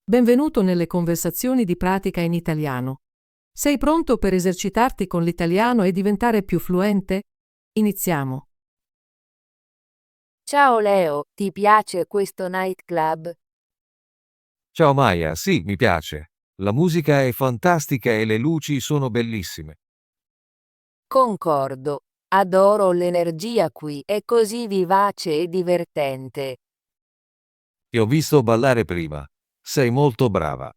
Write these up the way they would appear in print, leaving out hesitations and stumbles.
Benvenuto nelle conversazioni di pratica in italiano. Sei pronto per esercitarti con l'italiano e diventare più fluente? Iniziamo. Ciao Leo, ti piace questo nightclub? Ciao Maya, sì, mi piace. La musica è fantastica e le luci sono bellissime. Concordo. Adoro l'energia qui, è così vivace e divertente. Ti ho visto ballare prima. Sei molto brava.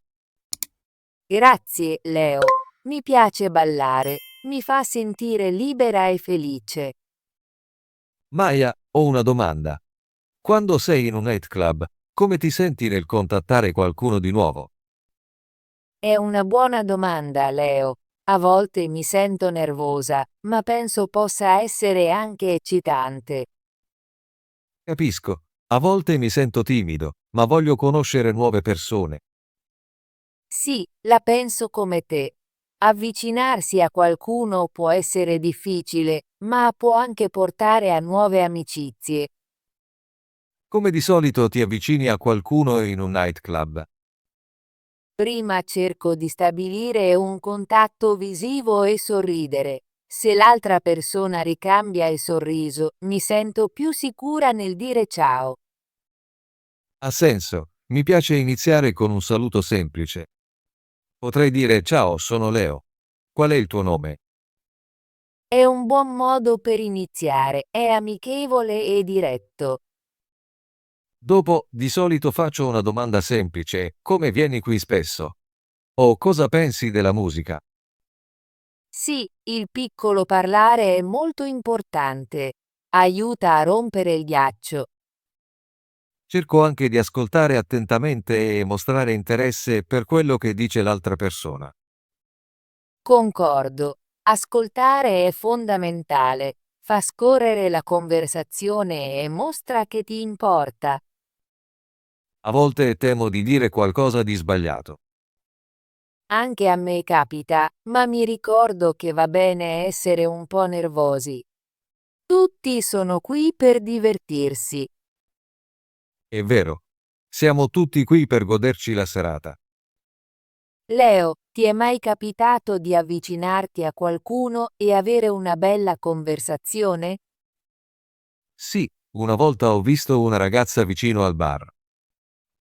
Grazie, Leo. Mi piace ballare, mi fa sentire libera e felice. Maya, ho una domanda. Quando sei in un nightclub, come ti senti nel contattare qualcuno di nuovo? È una buona domanda, Leo. A volte mi sento nervosa, ma penso possa essere anche eccitante. Capisco. A volte mi sento timido, ma voglio conoscere nuove persone. Sì, la penso come te. Avvicinarsi a qualcuno può essere difficile, ma può anche portare a nuove amicizie. Come di solito ti avvicini a qualcuno in un nightclub? Prima cerco di stabilire un contatto visivo e sorridere. Se l'altra persona ricambia il sorriso, mi sento più sicura nel dire ciao. Ha senso. Mi piace iniziare con un saluto semplice. Potrei dire ciao, sono Leo. Qual è il tuo nome? È un buon modo per iniziare, è amichevole e diretto. Dopo, di solito faccio una domanda semplice, come vieni qui spesso? O cosa pensi della musica? Sì, il piccolo parlare è molto importante. Aiuta a rompere il ghiaccio. Cerco anche di ascoltare attentamente e mostrare interesse per quello che dice l'altra persona. Concordo. Ascoltare è fondamentale. Fa scorrere la conversazione e mostra che ti importa. A volte temo di dire qualcosa di sbagliato. Anche a me capita, ma mi ricordo che va bene essere un po' nervosi. Tutti sono qui per divertirsi. È vero. Siamo tutti qui per goderci la serata. Leo, ti è mai capitato di avvicinarti a qualcuno e avere una bella conversazione? Sì, una volta ho visto una ragazza vicino al bar.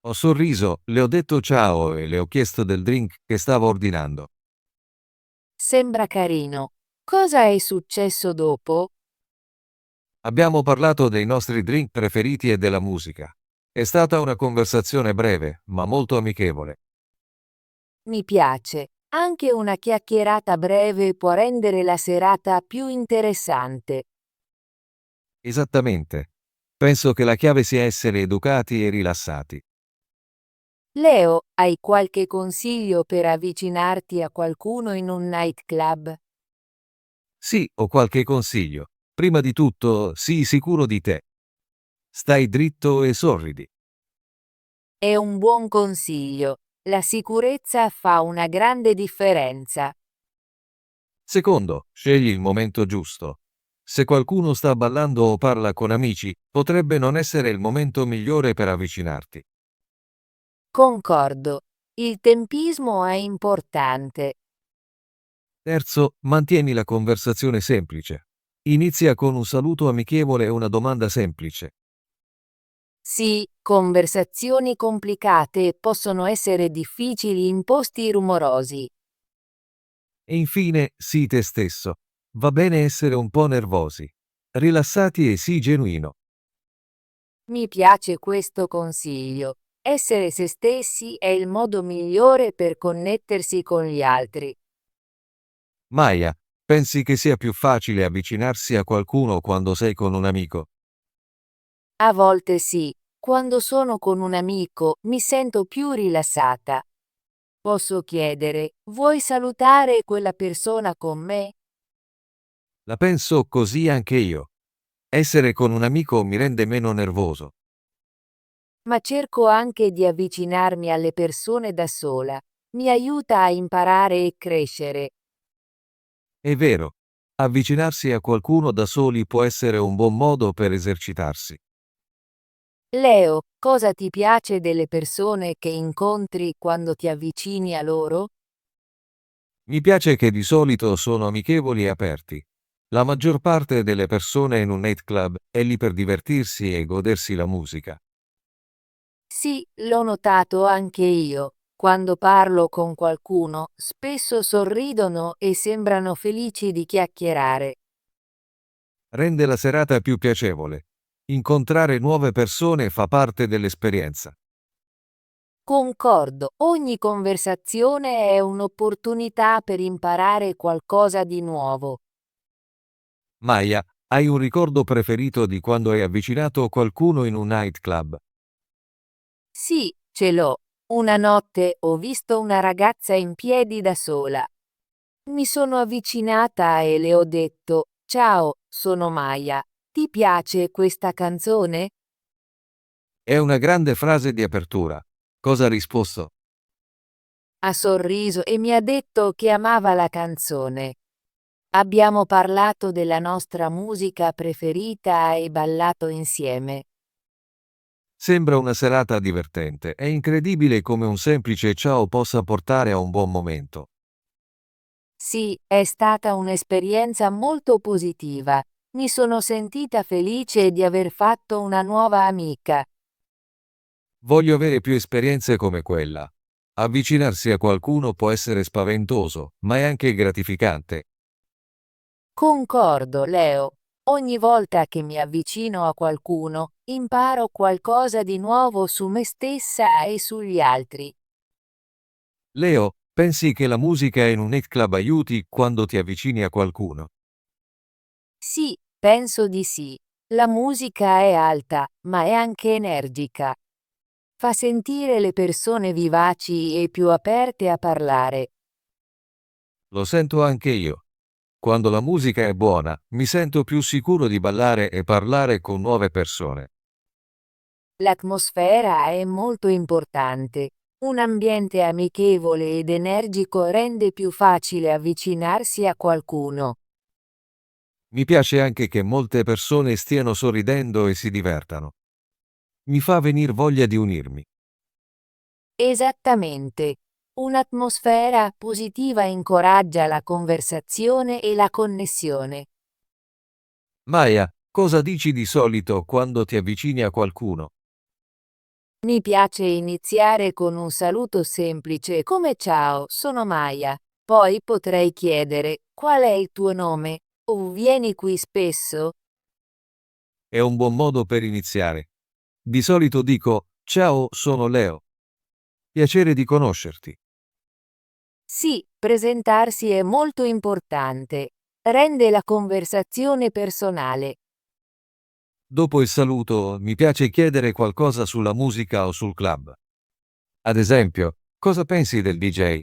Ho sorriso, le ho detto ciao e le ho chiesto del drink che stavo ordinando. Sembra carino. Cosa è successo dopo? Abbiamo parlato dei nostri drink preferiti e della musica. È stata una conversazione breve, ma molto amichevole. Mi piace. Anche una chiacchierata breve può rendere la serata più interessante. Esattamente. Penso che la chiave sia essere educati e rilassati. Leo, hai qualche consiglio per avvicinarti a qualcuno in un nightclub? Sì, ho qualche consiglio. Prima di tutto, sii sicuro di te. Stai dritto e sorridi. È un buon consiglio. La sicurezza fa una grande differenza. Secondo, scegli il momento giusto. Se qualcuno sta ballando o parla con amici, potrebbe non essere il momento migliore per avvicinarti. Concordo. Il tempismo è importante. Terzo, mantieni la conversazione semplice. Inizia con un saluto amichevole e una domanda semplice. Sì, conversazioni complicate possono essere difficili in posti rumorosi. E infine, sii te stesso. Va bene essere un po' nervosi. Rilassati e sii genuino. Mi piace questo consiglio. Essere se stessi è il modo migliore per connettersi con gli altri. Maya, pensi che sia più facile avvicinarsi a qualcuno quando sei con un amico? A volte sì, quando sono con un amico mi sento più rilassata. Posso chiedere, vuoi salutare quella persona con me? La penso così anche io. Essere con un amico mi rende meno nervoso. Ma cerco anche di avvicinarmi alle persone da sola. Mi aiuta a imparare e crescere. È vero, avvicinarsi a qualcuno da soli può essere un buon modo per esercitarsi. Leo, cosa ti piace delle persone che incontri quando ti avvicini a loro? Mi piace che di solito sono amichevoli e aperti. La maggior parte delle persone in un nightclub è lì per divertirsi e godersi la musica. Sì, l'ho notato anche io. Quando parlo con qualcuno, spesso sorridono e sembrano felici di chiacchierare. Rende la serata più piacevole. Incontrare nuove persone fa parte dell'esperienza. Concordo, ogni conversazione è un'opportunità per imparare qualcosa di nuovo. Maya, hai un ricordo preferito di quando hai avvicinato qualcuno in un nightclub? Sì, ce l'ho. Una notte ho visto una ragazza in piedi da sola. Mi sono avvicinata e le ho detto: "Ciao, sono Maya. Ti piace questa canzone?" È una grande frase di apertura. Cosa ha risposto? Ha sorriso e mi ha detto che amava la canzone. Abbiamo parlato della nostra musica preferita e ballato insieme. Sembra una serata divertente. È incredibile come un semplice ciao possa portare a un buon momento. Sì, è stata un'esperienza molto positiva. Mi sono sentita felice di aver fatto una nuova amica. Voglio avere più esperienze come quella. Avvicinarsi a qualcuno può essere spaventoso, ma è anche gratificante. Concordo, Leo. Ogni volta che mi avvicino a qualcuno, imparo qualcosa di nuovo su me stessa e sugli altri. Leo, pensi che la musica in un nightclub aiuti quando ti avvicini a qualcuno? Sì, penso di sì. La musica è alta, ma è anche energica. Fa sentire le persone vivaci e più aperte a parlare. Lo sento anche io. Quando la musica è buona, mi sento più sicuro di ballare e parlare con nuove persone. L'atmosfera è molto importante. Un ambiente amichevole ed energico rende più facile avvicinarsi a qualcuno. Mi piace anche che molte persone stiano sorridendo e si divertano. Mi fa venir voglia di unirmi. Esattamente. Un'atmosfera positiva incoraggia la conversazione e la connessione. Maya, cosa dici di solito quando ti avvicini a qualcuno? Mi piace iniziare con un saluto semplice come ciao, sono Maya. Poi potrei chiedere qual è il tuo nome o vieni qui spesso? È un buon modo per iniziare. Di solito dico, ciao, sono Leo. Piacere di conoscerti. Sì, presentarsi è molto importante. Rende la conversazione personale. Dopo il saluto, mi piace chiedere qualcosa sulla musica o sul club. Ad esempio, cosa pensi del DJ?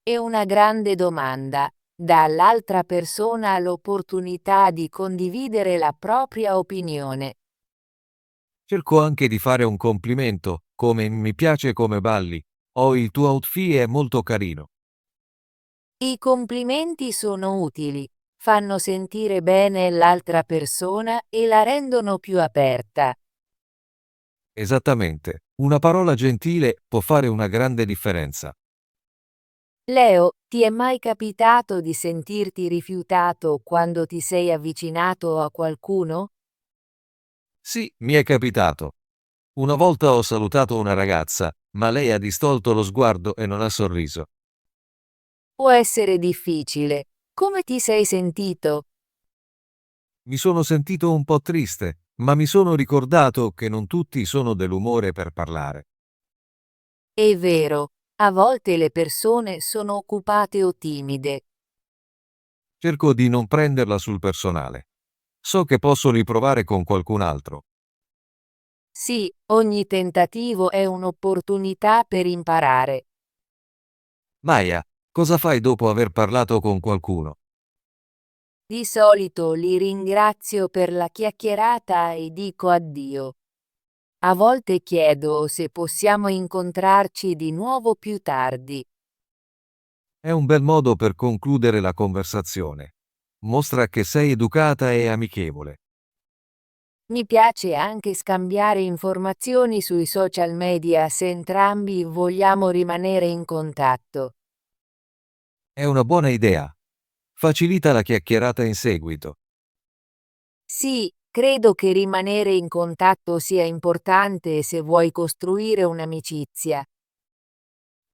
È una grande domanda. Dà all'altra persona l'opportunità di condividere la propria opinione. Cerco anche di fare un complimento, come mi piace come balli, o il tuo outfit è molto carino. I complimenti sono utili, fanno sentire bene l'altra persona e la rendono più aperta. Esattamente, una parola gentile può fare una grande differenza. Leo, ti è mai capitato di sentirti rifiutato quando ti sei avvicinato a qualcuno? Sì, mi è capitato. Una volta ho salutato una ragazza, ma lei ha distolto lo sguardo e non ha sorriso. Può essere difficile. Come ti sei sentito? Mi sono sentito un po' triste, ma mi sono ricordato che non tutti sono dell'umore per parlare. È vero, a volte le persone sono occupate o timide. Cerco di non prenderla sul personale. So che posso riprovare con qualcun altro. Sì, ogni tentativo è un'opportunità per imparare. Maya, cosa fai dopo aver parlato con qualcuno? Di solito li ringrazio per la chiacchierata e dico addio. A volte chiedo se possiamo incontrarci di nuovo più tardi. È un bel modo per concludere la conversazione. Mostra che sei educata e amichevole. Mi piace anche scambiare informazioni sui social media se entrambi vogliamo rimanere in contatto. È una buona idea. Facilita la chiacchierata in seguito. Sì, credo che rimanere in contatto sia importante se vuoi costruire un'amicizia.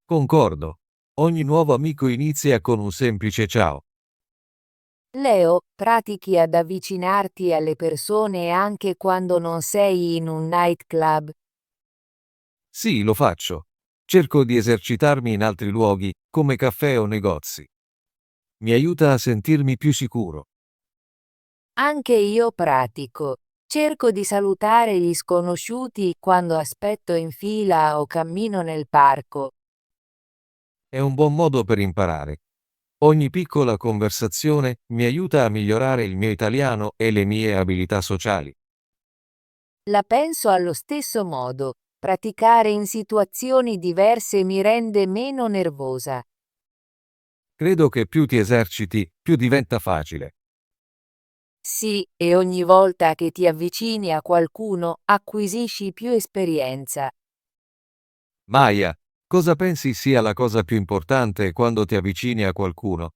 Concordo. Ogni nuovo amico inizia con un semplice ciao. Leo, pratichi ad avvicinarti alle persone anche quando non sei in un nightclub? Sì, lo faccio. Cerco di esercitarmi in altri luoghi, come caffè o negozi. Mi aiuta a sentirmi più sicuro. Anche io pratico. Cerco di salutare gli sconosciuti quando aspetto in fila o cammino nel parco. È un buon modo per imparare. Ogni piccola conversazione mi aiuta a migliorare il mio italiano e le mie abilità sociali. La penso allo stesso modo. Praticare in situazioni diverse mi rende meno nervosa. Credo che più ti eserciti, più diventa facile. Sì, e ogni volta che ti avvicini a qualcuno, acquisisci più esperienza. Maya, cosa pensi sia la cosa più importante quando ti avvicini a qualcuno?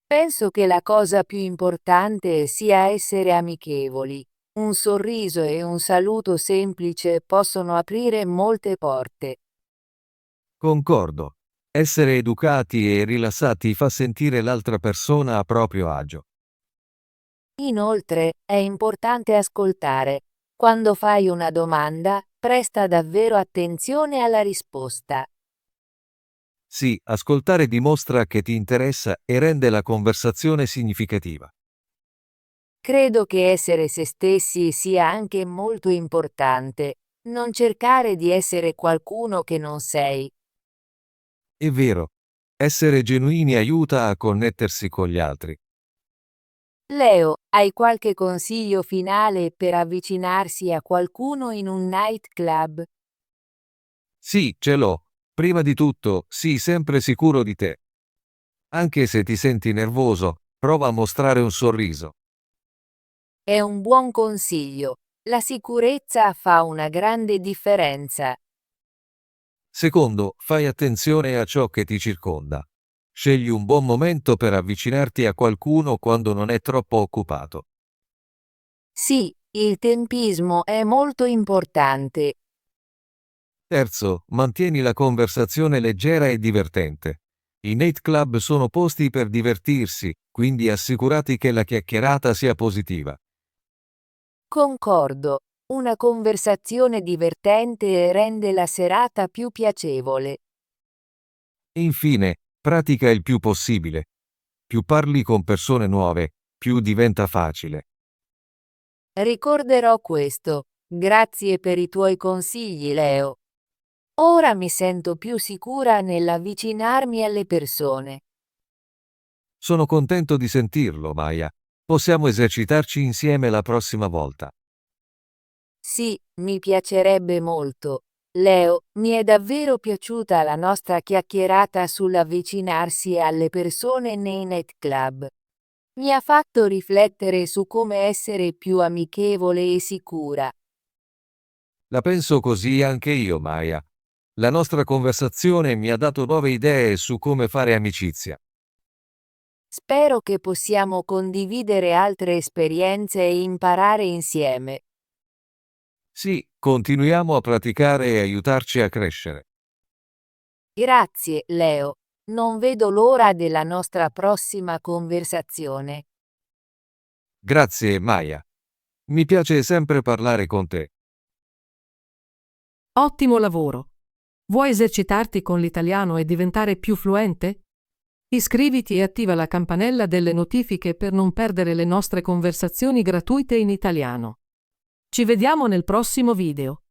Penso che la cosa più importante sia essere amichevoli. Un sorriso e un saluto semplice possono aprire molte porte. Concordo. Essere educati e rilassati fa sentire l'altra persona a proprio agio. Inoltre, è importante ascoltare. Quando fai una domanda, presta davvero attenzione alla risposta. Sì, ascoltare dimostra che ti interessa e rende la conversazione significativa. Credo che essere se stessi sia anche molto importante. Non cercare di essere qualcuno che non sei. È vero. Essere genuini aiuta a connettersi con gli altri. Leo, hai qualche consiglio finale per avvicinarsi a qualcuno in un nightclub? Sì, ce l'ho. Prima di tutto, sii sempre sicuro di te. Anche se ti senti nervoso, prova a mostrare un sorriso. È un buon consiglio. La sicurezza fa una grande differenza. Secondo, fai attenzione a ciò che ti circonda. Scegli un buon momento per avvicinarti a qualcuno quando non è troppo occupato. Sì, il tempismo è molto importante. Terzo, mantieni la conversazione leggera e divertente. I nightclub sono posti per divertirsi, quindi assicurati che la chiacchierata sia positiva. Concordo. Una conversazione divertente rende la serata più piacevole. Infine, pratica il più possibile. Più parli con persone nuove, più diventa facile. Ricorderò questo. Grazie per i tuoi consigli, Leo. Ora mi sento più sicura nell'avvicinarmi alle persone. Sono contento di sentirlo, Maya. Possiamo esercitarci insieme la prossima volta. Sì, mi piacerebbe molto. Leo, mi è davvero piaciuta la nostra chiacchierata sull'avvicinarsi alle persone nei nightclub. Mi ha fatto riflettere su come essere più amichevole e sicura. La penso così anche io, Maya. La nostra conversazione mi ha dato nuove idee su come fare amicizia. Spero che possiamo condividere altre esperienze e imparare insieme. Sì, continuiamo a praticare e aiutarci a crescere. Grazie, Leo. Non vedo l'ora della nostra prossima conversazione. Grazie, Maya. Mi piace sempre parlare con te. Ottimo lavoro! Vuoi esercitarti con l'italiano e diventare più fluente? Iscriviti e attiva la campanella delle notifiche per non perdere le nostre conversazioni gratuite in italiano. Ci vediamo nel prossimo video.